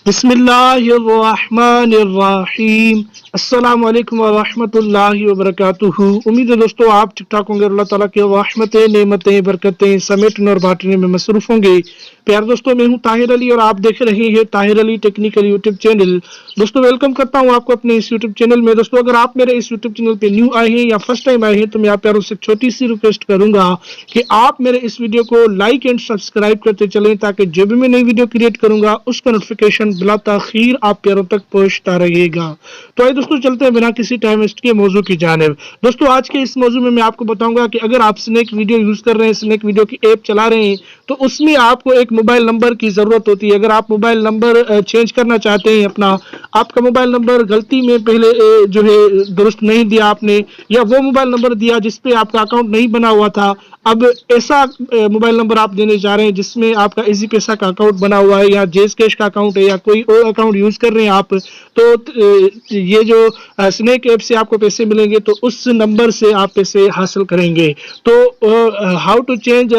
बिस्मिल्लाहिर्रहमानिर्रहीम। अस्सलाम वालेकुम व रहमतुल्लाहि व बरकातुहू। उम्मीद है दोस्तों आप ठीक ठाक होंगे। अल्लाह ताला की रहमतें, नेमतें, बरकतें समेटने और बांटने में मसरूफ होंगे। प्यार दोस्तों, मैं हूं ताहिर अली और आप देख रहे हैं Tahir Ali technical YouTube channel. दोस्तों वेलकम करता हूं आपको अपने इस यूट्यूब चैनल में। दोस्तों अगर आप मेरे इस यूट्यूब चैनल पे न्यू आए हैं या फर्स्ट टाइम आए हैं तो मैं आप प्यारों से छोटी सी रिक्वेस्ट करूंगा कि आप मेरे इस वीडियो को लाइक एंड सब्सक्राइब करते चलें, ताकि जब भी मैं नई वीडियो क्रिएट करूंगा उसका नोटिफिकेशन बिला ताखीर आप प्यारों तक पहुंचता रहेगा। तो आइए दोस्तों चलते हैं बिना किसी टाइम वेस्ट के मौजू की जानिब। दोस्तों आज के इस मौजू में मैं आपको बताऊंगा कि अगर आप स्नैक वीडियो यूज कर रहे हैं, स्नैक वीडियो की ऐप चला रहे हैं, तो उसमें आपको एक मोबाइल नंबर की जरूरत होती है। अगर आप मोबाइल नंबर चेंज करना चाहते हैं अपना, आपका मोबाइल नंबर गलती में पहले जो है दुरुस्त नहीं दिया आपने, या वो मोबाइल नंबर दिया जिसपे आपका अकाउंट नहीं बना हुआ था, अब ऐसा मोबाइल नंबर आप देने जा रहे हैं जिसमें आपका इजी पैसा का अकाउंट बना हुआ है या जेज कैश का अकाउंट है या कोई और अकाउंट यूज कर रहे हैं आप, तो ये जो स्नैक ऐप से आपको पैसे मिलेंगे तो उस नंबर से आप पैसे हासिल करेंगे। तो how to change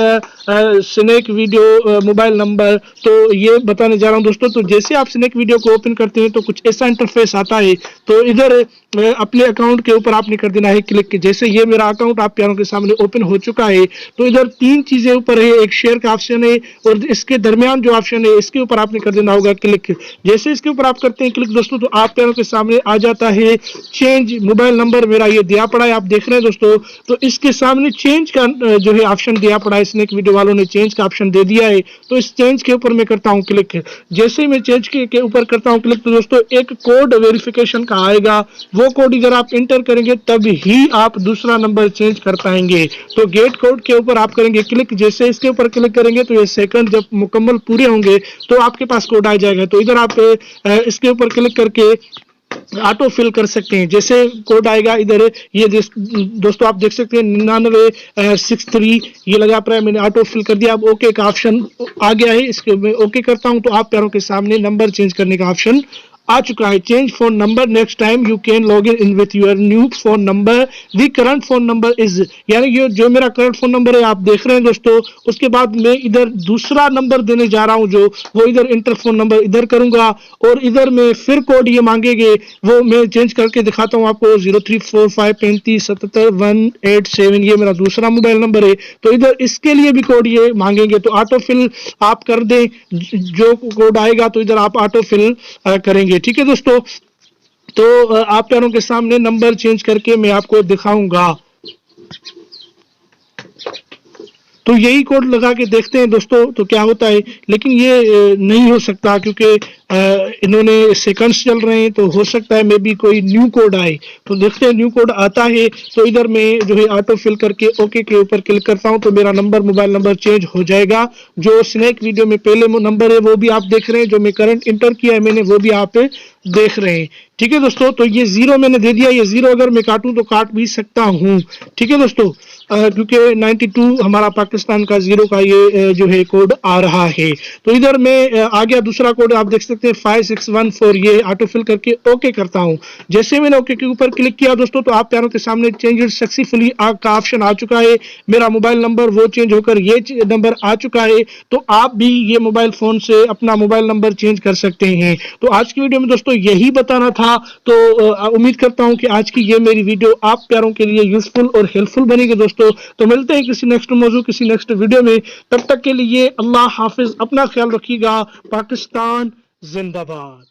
Snack Video mobile number, तो ये बताने जा रहा हूं दोस्तों। तो जैसे आप स्नैक वीडियो को ओपन करते हैं तो कुछ ऐसा इंटरफेस आता है। तो इधर अपने अकाउंट के ऊपर आपने कर देना है क्लिक। जैसे ये मेरा अकाउंट आप प्यारों के सामने ओपन हो चुका है, तो इधर तीन चीजें ऊपर है, एक शेयर का ऑप्शन है और इसके दरमियान जो ऑप्शन है इसके ऊपर आपने कर देना होगा क्लिक। जैसे इसके ऊपर आप करते हैं क्लिक दोस्तों, तो आप प्यारों के सामने आ जाता है चेंज मोबाइल नंबर। मेरा ये दिया पड़ा है, आप देख रहे हैं दोस्तों। तो इसके सामने चेंज का जो है ऑप्शन दिया पड़ा है, स्नैक वीडियो वालों ने चेंज का ऑप्शन दे दिया है। तो इस चेंज के ऊपर मैं करता हूं क्लिक। जैसे मैं चेंज के ऊपर करता हूं क्लिक, तो दोस्तों एक कोड वेरिफिकेशन का आएगा। वो कोड इधर आप इंटर करेंगे तब ही आप दूसरा नंबर चेंज कर पाएंगे। तो गेट कोड के ऊपर आप करेंगे क्लिक। जैसे इसके ऊपर क्लिक करेंगे तो ये सेकंड जब मुकम्मल पूरे होंगे तो आपके पास कोड आ जाएगा। तो इधर आप इसके ऊपर क्लिक करके ऑटो फिल कर सकते हैं। जैसे कोड आएगा इधर, ये दोस्तों आप देख सकते हैं 9963 ये लगा पड़ा है, मैंने ऑटो फिल कर दिया। अब ओके का ऑप्शन आ गया है, इसके मैं ओके करता हूं तो आप प्यारों के सामने नंबर चेंज करने का ऑप्शन आ चुका है। Change phone number, next time you can log in with your new phone number, the current phone number is, यानी ये जो मेरा करंट फोन नंबर है आप देख रहे हैं दोस्तों। उसके बाद मैं इधर दूसरा नंबर देने जा रहा हूं, जो वो इधर इंटर फोन नंबर इधर करूंगा और इधर में फिर कोड ये मांगेंगे, वो मैं चेंज करके दिखाता हूं आपको। 0345357187 ये मेरा दूसरा मोबाइल नंबर है। तो इधर इसके लिए भी कोड ये मांगेंगे, तो ऑटो फिल आप कर दें। जो कोड आएगा तो इधर आप ऑटो फिल करेंगे। ठीक है दोस्तों, तो आप प्यारों के सामने नंबर चेंज करके मैं आपको दिखाऊंगा। तो यही कोड लगा के देखते हैं दोस्तों तो क्या होता है। लेकिन ये नहीं हो सकता क्योंकि इन्होंने सेकंड्स चल रहे हैं, तो हो सकता है मे बी कोई न्यू कोड आए। तो देखते हैं न्यू कोड आता है। तो इधर मैं जो है ऑटो फिल करके ओके के ऊपर क्लिक करता हूं तो मेरा नंबर मोबाइल नंबर चेंज हो जाएगा। जो स्नैक वीडियो में पहले नंबर है वो भी आप देख रहे हैं, जो मैं करंट इंटर किया है मैंने वो भी आप देख रहे हैं। ठीक है दोस्तों, तो ये 0 मैंने दे दिया। ये 0 अगर मैं काटूं तो काट भी सकता हूं। ठीक है दोस्तों, क्योंकि 92 हमारा पाकिस्तान का 0 का ये जो है कोड आ रहा है। तो इधर मैं आ गया दूसरा कोड, आप देख सकते हैं 5614, ये ऑटो फिल करके ओके करता हूं। जैसे मैंने ओके के ऊपर क्लिक किया दोस्तों, तो आप प्यारों के सामने चेंज सक्सेसफुली का ऑप्शन आ चुका है। मेरा मोबाइल नंबर वो चेंज होकर ये नंबर आ चुका है। तो आप भी ये मोबाइल फोन से अपना मोबाइल नंबर चेंज कर सकते हैं। तो आज की वीडियो में दोस्तों यही बताना था। तो उम्मीद करता हूं कि आज की ये मेरी वीडियो आप प्यारों के लिए यूजफुल और हेल्पफुल बनेगी दोस्तों। तो मिलते हैं किसी नेक्स्ट मौजू, किसी नेक्स्ट वीडियो में। तब तक के लिए अल्लाह हाफिज, अपना ख्याल रखिएगा। पाकिस्तान जिंदाबाद।